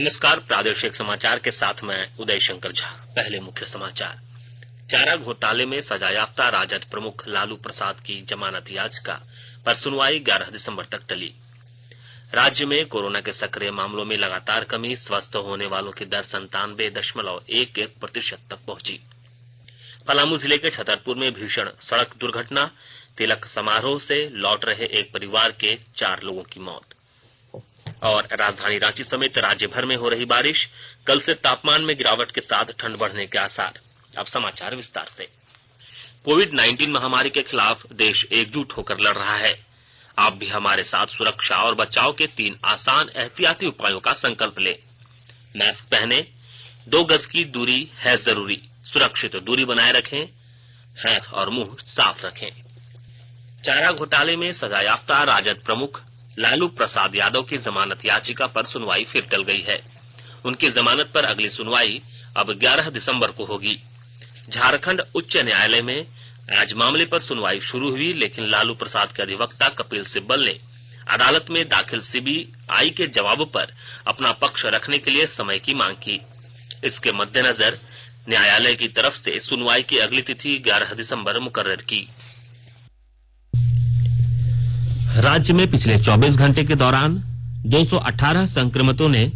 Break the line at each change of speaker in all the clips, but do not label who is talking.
नमस्कार, प्रादेशिक समाचार के साथ मैं उदय शंकर झा। पहले मुख्य समाचार। चारा घोटाले में सजायाफ्ता राजद प्रमुख लालू प्रसाद की जमानत याचिका पर सुनवाई 11 दिसंबर तक टली। राज्य में कोरोना के सक्रिय मामलों में लगातार कमी, स्वस्थ होने वालों की दर 97.11% तक पहुंची। पलामू जिले के छतरपुर में भीषण सड़क दुर्घटना, तिलक समारोह से लौट रहे एक परिवार के 4 लोगों की मौत। और राजधानी रांची समेत राज्य भर में हो रही बारिश, कल से तापमान में गिरावट के साथ ठंड बढ़ने के आसार। अब समाचार विस्तार से। कोविड-19 महामारी के खिलाफ देश एकजुट होकर लड़ रहा है। आप भी हमारे साथ सुरक्षा और बचाव के 3 आसान एहतियाती उपायों का संकल्प लें। मास्क पहने, 2 गज की दूरी है जरूरी, सुरक्षित दूरी बनाए रखें, हाथ और मुंह साफ रखें। चारा घोटाले में सजायाफ्ता राजद प्रमुख लालू प्रसाद यादव की जमानत याचिका पर सुनवाई फिर टल गई है। उनकी जमानत पर अगली सुनवाई अब 11 दिसंबर को होगी। झारखंड उच्च न्यायालय में आज मामले पर सुनवाई शुरू हुई, लेकिन लालू प्रसाद के अधिवक्ता कपिल सिब्बल ने अदालत में दाखिल सीबीआई के जवाब पर अपना पक्ष रखने के लिए समय की मांग की। इसके मद्देनजर न्यायालय की तरफ से सुनवाई की अगली तिथि 11 दिसंबर मुकर्रर की। राज्य में पिछले 24 घंटे के दौरान 218 संक्रमितों ने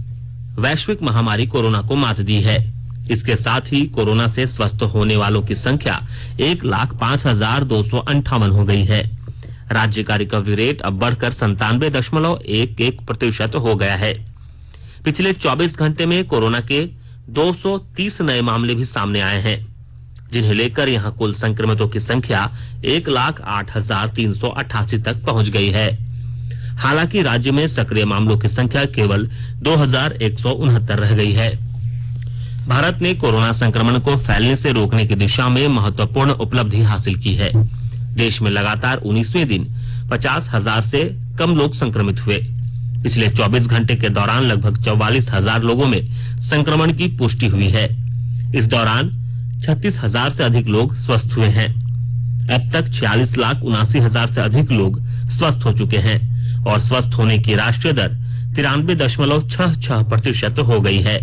वैश्विक महामारी कोरोना को मात दी है। इसके साथ ही कोरोना से स्वस्थ होने वालों की संख्या 1,05,258 हो गई है। राज्य का रिकवरी रेट अब बढ़कर 97.11% हो गया है। पिछले 24 घंटे में कोरोना के 230 नए मामले भी सामने आए हैं, जिन्हें लेकर यहां कुल संक्रमितों की संख्या 1,08,388 तक पहुंच गई है। हालांकि राज्य में सक्रिय मामलों की संख्या केवल 2,169 रह गई है। भारत ने कोरोना संक्रमण को फैलने से रोकने की दिशा में महत्वपूर्ण उपलब्धि हासिल की है। देश में लगातार 19वें दिन 50,000 से कम लोग संक्रमित हुए। पिछले 24 घंटे के दौरान लगभग 44,000 लोगों में संक्रमण की पुष्टि हुई है। इस दौरान 36,000 से अधिक लोग स्वस्थ हुए हैं। अब तक 46,79,000 से अधिक लोग स्वस्थ हो चुके हैं और स्वस्थ होने की राष्ट्रीय दर 93.66% हो गई है।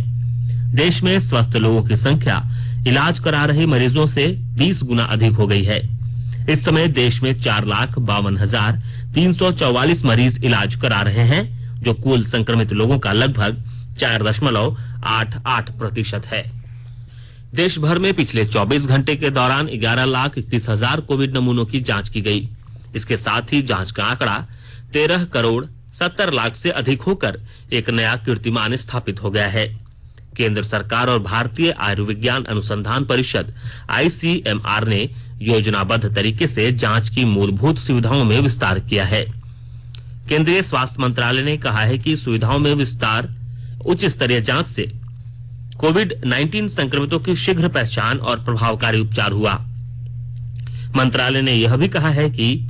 देश में स्वस्थ लोगों की संख्या इलाज करा रहे मरीजों से 20 गुना अधिक हो गई है। इस समय देश में 4,52,344 मरीज इलाज करा रहे हैं, जो कुल संक्रमित लोगों का लगभग 4.88% है। देश भर में पिछले 24 घंटे के दौरान 11,31,000 कोविड नमूनों की जांच की गई। इसके साथ ही जांच का आंकड़ा 13,70,00,000 से अधिक होकर एक नया कीर्तिमान स्थापित हो गया है। केंद्र सरकार और भारतीय आयुर्विज्ञान अनुसंधान परिषद ICMR ने योजनाबद्ध तरीके से जांच की मूलभूत सुविधाओं में विस्तार किया है। केंद्रीय स्वास्थ्य मंत्रालय ने कहा है कि सुविधाओं में विस्तार उच्च स्तरीय जांच से कोविड-19 संक्रमितों की शीघ्र पहचान और प्रभावकारी उपचार हुआ। मंत्रालय ने यह भी कहा है कि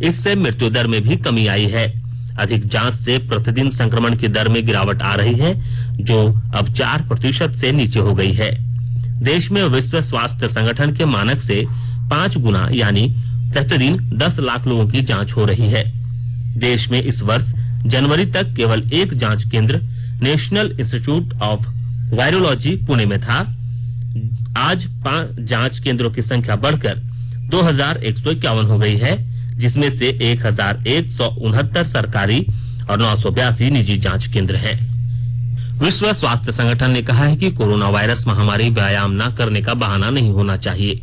इससे मृत्यु दर में भी कमी आई है। अधिक जांच से प्रतिदिन संक्रमण की दर में गिरावट आ रही है, जो अब 4% से नीचे हो गई है। देश में विश्व स्वास्थ्य संगठन के मानक से 5 गुना यानी प्रतिदिन 10 लाख लोगों की जांच हो रही है। देश में इस वर्ष जनवरी तक केवल एक जांच केंद्र national institute of virology Pune में था। आज 5 जांच केंद्रों की संख्या बढ़कर 2,151 हो गई है, जिसमें से 1,169 सरकारी और 982 निजी जांच केंद्र हैं। विश्व स्वास्थ्य संगठन ने कहा है कि कोरोना वायरस महामारी व्यायाम न करने का बहाना नहीं होना चाहिए।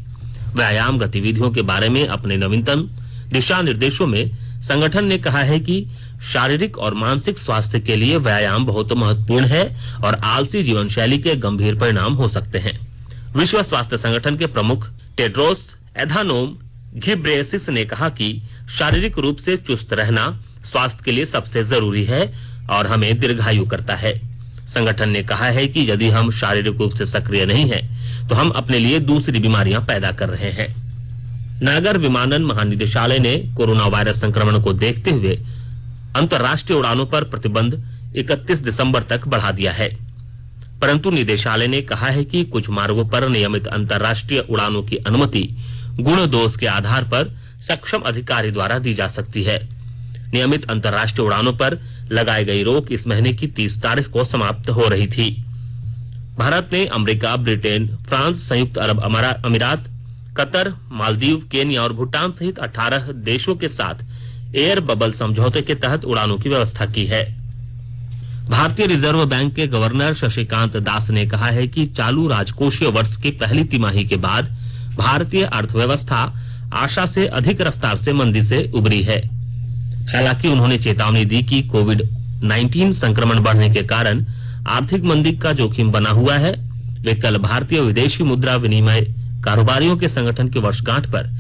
व्यायाम गतिविधियों के बारे में अपने नवीनतम दिशा निर्देशों में संगठन ने कहा है कि शारीरिक और मानसिक स्वास्थ्य के लिए व्यायाम बहुत महत्वपूर्ण है और आलसी जीवन शैली के गंभीर परिणाम हो सकते हैं। विश्व स्वास्थ्य संगठन के प्रमुख टेड्रोस एधानोम घिब्रेयसिस ने कहा कि शारीरिक रूप से चुस्त रहना स्वास्थ्य के लिए सबसे जरूरी है और हमें दीर्घायु करता है। संगठन ने कहा है कि यदि हम शारीरिक रूप से सक्रिय नहीं हैं, तो हम अपने लिए दूसरी बीमारियां पैदा कर रहे हैं। नागर विमानन महानिदेशालय ने कोरोना वायरस संक्रमण को देखते हुए अंतर्राष्ट्रीय उड़ानों पर प्रतिबंध 31 दिसंबर तक बढ़ा दिया है, परंतु निदेशालय ने कहा है कि कुछ मार्गों पर नियमित अंतर्राष्ट्रीय उड़ानों की अनुमति गुण दोष के आधार पर सक्षम अधिकारी द्वारा दी जा सकती है। नियमित अंतर्राष्ट्रीय उड़ानों पर लगाई गई रोक इस महीने की 30 तारीख को समाप्त हो रही थी। भारत ने अमेरिका, ब्रिटेन, फ्रांस, संयुक्त अरब अमीरात, कतर, मालदीव, केन्या और भूटान सहित 18 देशों के साथ एयर बबल समझौते के तहत उड़ानों की व्यवस्था की है। भारतीय रिजर्व बैंक के गवर्नर शक्तिकांत दास ने कहा है कि चालू राजकोषीय वर्ष की पहली तिमाही के बाद भारतीय अर्थव्यवस्था आशा से अधिक रफ्तार से मंदी से उबरी है। हालांकि उन्होंने चेतावनी दी कि कोविड-19 संक्रमण बढ़ने के कारण आर्थिक मंदी का जोखिम बना हुआ है। वे कल भारतीय विदेशी मुद्रा विनिमय कारोबारियों के संगठन की वर्षगांठ पर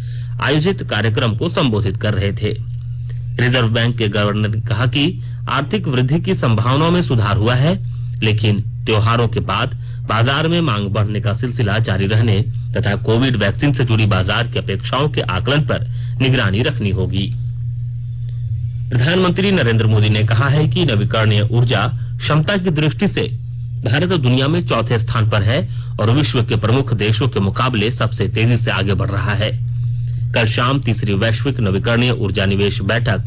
आयोजित कार्यक्रम को संबोधित कर रहे थे। रिजर्व बैंक के गवर्नर ने कहा कि आर्थिक वृद्धि की संभावनाओं में सुधार हुआ है, लेकिन त्योहारों के बाद बाजार में मांग बढ़ने का सिलसिला जारी रहने तथा कोविड वैक्सीन से जुड़ी बाजार की अपेक्षाओं के आकलन पर निगरानी रखनी होगी। प्रधानमंत्री नरेंद्र मोदी ने कहा है कि नवीकरणीय ऊर्जा क्षमता की दृष्टि से भारत दुनिया में चौथे स्थान पर है और विश्व के प्रमुख देशों के मुकाबले सबसे तेजी से आगे बढ़ रहा है। कल शाम तीसरी वैश्विक नवीकरणीय ऊर्जा निवेश बैठक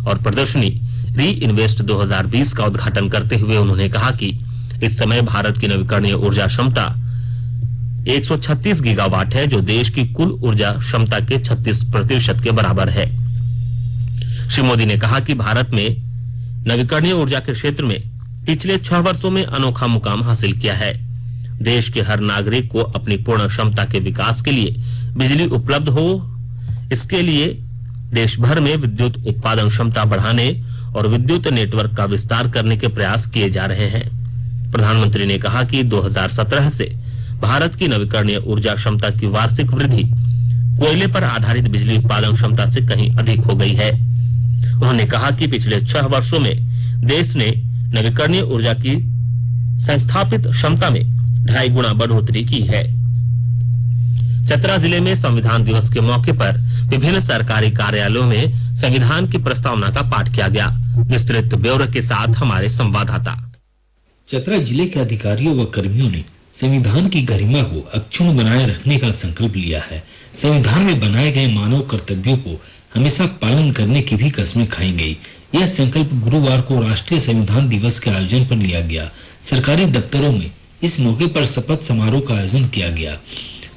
और प्रदर्शनी री इन्वेस्ट 2020 का उद्घाटन करते हुए उन्होंने कहा कि इस समय भारत की नवीकरणीय ऊर्जा क्षमता 136 गीगावाट है, जो देश की कुल ऊर्जा क्षमता के 36% के बराबर है। श्री मोदी ने कहा कि भारत में नवीकरणीय ऊर्जा के क्षेत्र में पिछले 6 वर्षों में अनोखा मुकाम हासिल किया है। देश के हर नागरिक को अपनी पूर्ण क्षमता के विकास के लिए बिजली उपलब्ध हो, इसके लिए देश भर में विद्युत उत्पादन क्षमता बढ़ाने और विद्युत नेटवर्क का विस्तार करने के प्रयास किए जा रहे हैं। प्रधानमंत्री ने कहा कि 2017 से भारत की नवीकरणीय ऊर्जा क्षमता की वार्षिक वृद्धि कोयले पर आधारित बिजली उत्पादन क्षमता से कहीं अधिक हो गई है। उन्होंने कहा कि पिछले 6 वर्षों में देश ने नवीकरणीय ऊर्जा की संस्थापित क्षमता में 2.5 गुना बढ़ोतरी की है। चतरा जिले में संविधान दिवस के मौके पर विभिन्न सरकारी कार्यालयों में संविधान की प्रस्तावना का पाठ किया गया। विस्तृत ब्यौरे के साथ हमारे संवाददाता।
चतरा जिले के अधिकारियों व कर्मियों ने संविधान की गरिमा को अक्षुण्ण बनाए रखने का संकल्प लिया है। संविधान में बनाए गए मानव कर्तव्यों को हमेशा पालन करने की भी कस्में खाई गई। यह संकल्प गुरुवार को राष्ट्रीय संविधान दिवस के आयोजन पर लिया गया। सरकारी दफ्तरों में इस मौके पर शपथ समारोह का आयोजन किया गया,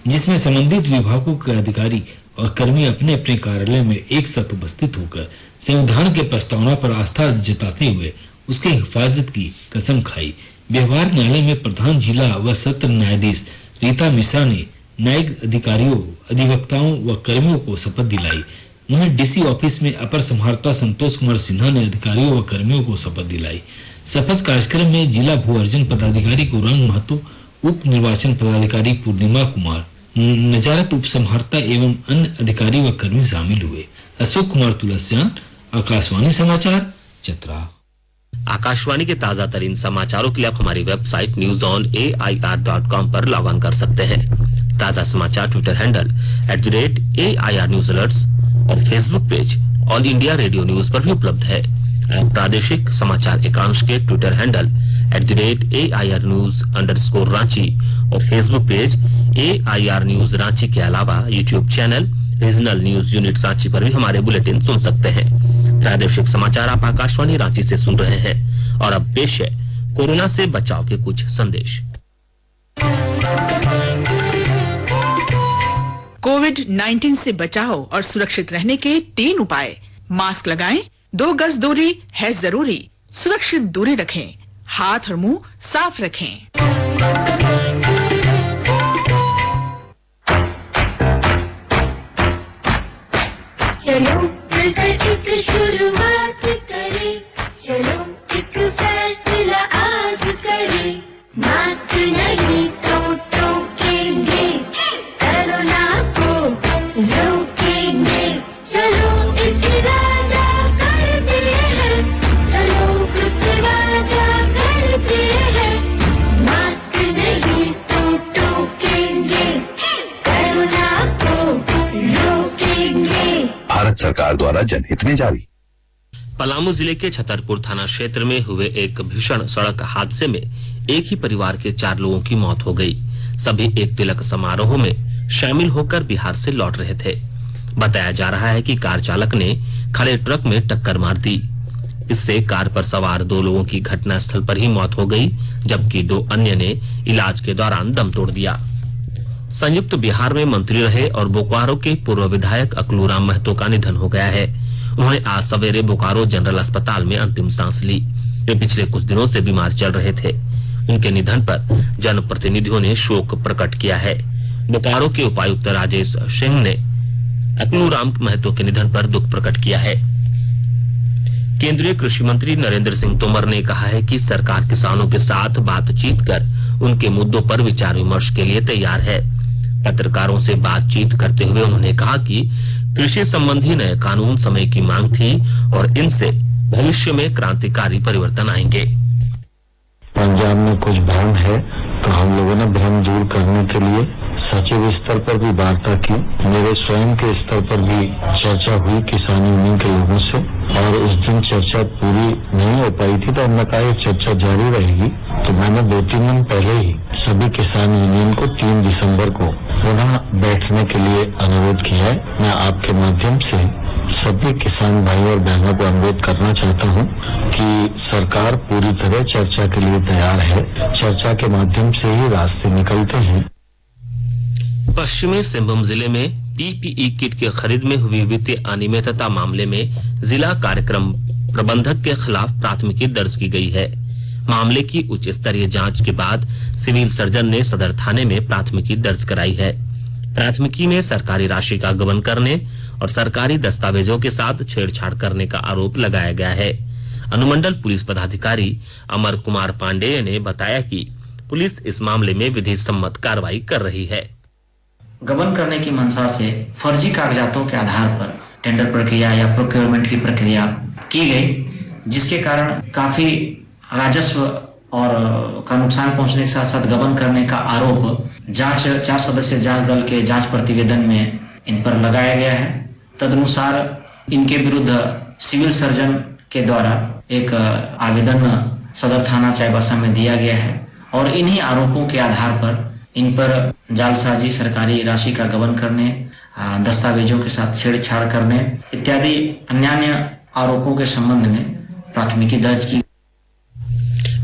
जिसमें संबंधित विभागों के अधिकारी और कर्मी अपने अपने कार्यालय में एक साथ उपस्थित होकर संविधान के प्रस्तावना पर आस्था जताते हुए उसकी हिफाजत की कसम खाई। व्यवहार न्यायालय में प्रधान जिला व सत्र न्यायाधीश रीता मिश्रा ने न्यायिक अधिकारियों, अधिवक्ताओं व कर्मियों को शपथ दिलाई। वहीं डीसी ऑफिस में अपर समाहर्ता संतोष कुमार सिन्हा ने अधिकारियों व कर्मियों को शपथ दिलाई। शपथ कार्यक्रम में जिला भू अर्जन पदाधिकारी गौरांग महतो, उप निर्वाचन पदाधिकारी पूर्णिमा कुमार, नजारत उप समाहर्ता एवं अन्य अधिकारी व कर्मी शामिल हुए। अशोक कुमार तुलसियान, आकाशवाणी समाचार, चतरा।
आकाशवाणी के ताजा तरीन समाचारों के लिए आप हमारी वेबसाइट newsonair.com पर लॉग ऑन कर सकते हैं। ताजा समाचार Twitter handle @AIR News Alerts और Facebook page All India Radio news पर भी उपलब्ध है। प्रादेशिक समाचार एकांश के Twitter handle @AIR News _Ranchi और Facebook page AIR News Ranchi के अलावा YouTube channel regional news unit Ranchi पर भी हमारे बुलेटिन सुन सकते हैं। प्रादेशिक समाचार आप आकाशवाणी रांची से सुन रहे हैं और अब पेश है कोरोना से बचाव के कुछ संदेश।
कोविड-19 से बचाव और सुरक्षित रहने के 3 उपाय। मास्क लगाएं, 2 गज दूरी है जरूरी, सुरक्षित दूरी रखें, हाथ और मुंह साफ रखें।
चलो मिलकर एक शुरुआत करें, चलो एक फैसला आज करें, मास्क नहीं तो टोकेंगे, कोरोना को रोकेंगे, चलो एक इरादा करते हैं, चलो कुछ वादा करते हैं, मास्क नहीं तो टोकेंगे, कोरोना को रोकेंगे।
भारत सरकार द्वारा जनहित में जारी।
पलामू जिले के छतरपुर थाना क्षेत्र में हुए एक भीषण सड़क हादसे में एक ही परिवार के 4 लोगों की मौत हो गई। सभी एक तिलक समारोह में शामिल होकर बिहार से लौट रहे थे। बताया जा रहा है कि कार चालक ने खड़े ट्रक में टक्कर मार दी। इससे कार पर सवार 2 लोगों की घटनास्थल पर ही मौत हो गई, जबकि 2 अन्य ने इलाज के दौरान दम तोड़ दिया। संयुक्त बिहार में मंत्री रहे और बोकारो के पूर्व विधायक अकलूराम महतो का निधन हो गया है। उन्होंने आज सवेरे बोकारो जनरल अस्पताल में अंतिम सांस ली। वे पिछले कुछ दिनों से बीमार चल रहे थे। उनके निधन पर जनप्रतिनिधियों ने शोक प्रकट किया है। बोकारो के उपायुक्त राजेश सिंह ने अकलूराम महतो के निधन पर दुख प्रकट किया है। केंद्रीय कृषि मंत्री नरेंद्र सिंह तोमर ने कहा है कि सरकार किसानों के साथ बातचीत कर उनके मुद्दों पर विचार विमर्श के लिए तैयार है। पत्रकारों से बातचीत करते हुए उन्होंने कहा कि कृषि संबंधी नए कानून समय की मांग थी और इनसे भविष्य में क्रांतिकारी परिवर्तन आएंगे।
पंजाब में कुछ भ्रम है तो हम लोगों ने भ्रम दूर करने के लिए सचिव स्तर पर भी वार्ता की। मेरे स्वयं के स्तर पर भी चर्चा हुई किसान यूनियन के लोगों से, और उस दिन चर्चा पूरी नहीं हो पाई थी तो हमने कहा ये चर्चा जारी रहेगी। तो मैंने 2-3 दिन पहले ही सभी किसान यूनियन को 3 दिसंबर को पुनः बैठने के लिए अनुरोध किया है। मैं आपके माध्यम से सभी किसान भाई और बहनों को अनुरोध करना चाहता हूं कि सरकार पूरी तरह चर्चा के लिए तैयार है। चर्चा के माध्यम से ही रास्ते निकलते हैं।
पश्चिमी सिंहभूम जिले में पीपीई किट की खरीद में हुई वित्तीय अनियमितता मामले में जिला कार्यक्रम प्रबंधक के खिलाफ प्राथमिकी दर्ज की गई है। मामले की उच्च स्तरीय जांच के बाद सिविल सर्जन ने सदर थाने में प्राथमिकी दर्ज कराई है। प्राथमिकी में सरकारी राशि का गबन करने और सरकारी दस्तावेजों के साथ छेड़छाड़ करने का आरोप लगाया गया है। अनुमंडल पुलिस पदाधिकारी अमर कुमार पांडेय ने बताया कि पुलिस इस मामले में विधि सम्मत कार्रवाई कर रही है।
गबन करने की मंशा से फर्जी कागजातों के आधार पर टेंडर प्रक्रिया या प्रोक्योरमेंट की प्रक्रिया की गई, जिसके कारण काफी राजस्व और का नुकसान पहुंचने के साथ साथ गबन करने का आरोप 4 सदस्यीय जांच दल के जांच प्रतिवेदन में इन पर लगाया गया है। तदनुसार इनके विरुद्ध सिविल सर्जन के द्वारा एक आवेदन सदर थाना चाईबासा में दिया गया है और इन्हीं आरोपों के आधार पर इन पर जालसाजी, सरकारी राशि का गबन करने, दस्तावेजों के साथ छेड़छाड़ करने इत्यादि अन्य आरोपों के संबंध में प्राथमिकी दर्ज की।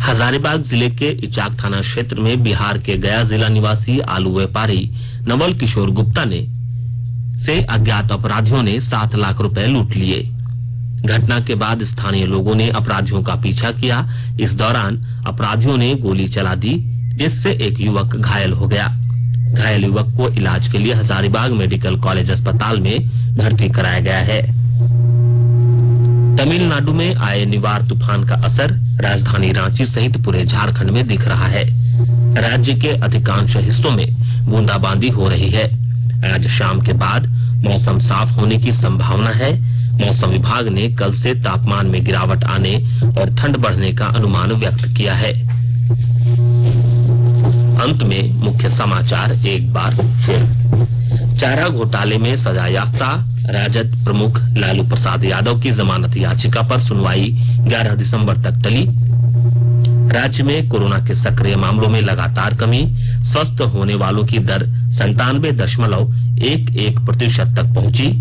हजारीबाग जिले के इचाक थाना क्षेत्र में बिहार के गया जिला निवासी आलू व्यापारी नवल किशोर गुप्ता से अज्ञात अपराधियों ने 7 लाख रुपए लूट लिए। घटना के बाद स्थानीय लोगों ने अपराधियों का पीछा किया। इस दौरान अपराधियों ने गोली चला दी, जिससे एक युवक घायल हो गया। घायल युवक को इलाज के लिए हजारीबाग मेडिकल कॉलेज अस्पताल में भर्ती कराया गया है। तमिलनाडु में आए निवार तूफान का असर राजधानी रांची सहित पूरे झारखंड में दिख रहा है। राज्य के अधिकांश हिस्सों में बूंदाबांदी हो रही है। आज शाम के बाद मौसम साफ होने की संभावना है। मौसम विभाग ने कल से तापमान में गिरावट आने और ठंड बढ़ने का अनुमान व्यक्त किया है। अंत में मुख्य समाचार एक बार फिर। चारा घोटाले में सजायाफ्ता राजद प्रमुख लालू प्रसाद यादव की जमानत याचिका पर सुनवाई 11 दिसंबर तक टली। राज्य में कोरोना के सक्रिय मामलों में लगातार कमी। स्वस्थ होने वालों की दर 97.11% तक पहुंची।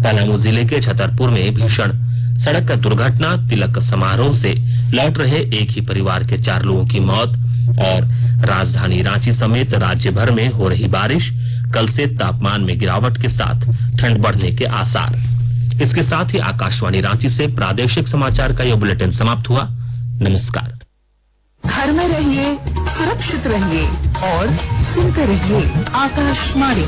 पलामू जिले के छतरपुर में भीषण सड़क दुर्घटना, तिलक समारोह से लौट रहे एक ही परिवार के 4 लोगों की मौत। और राजधानी रांची समेत राज्य भर में हो रही बारिश, कल से तापमान में गिरावट के साथ ठंड बढ़ने के आसार। इसके साथ ही आकाशवाणी रांची से प्रादेशिक समाचार का यह बुलेटिन समाप्त हुआ। नमस्कार।
घर में रहिए, सुरक्षित रहिए और सुनते रहिए आकाशवाणी।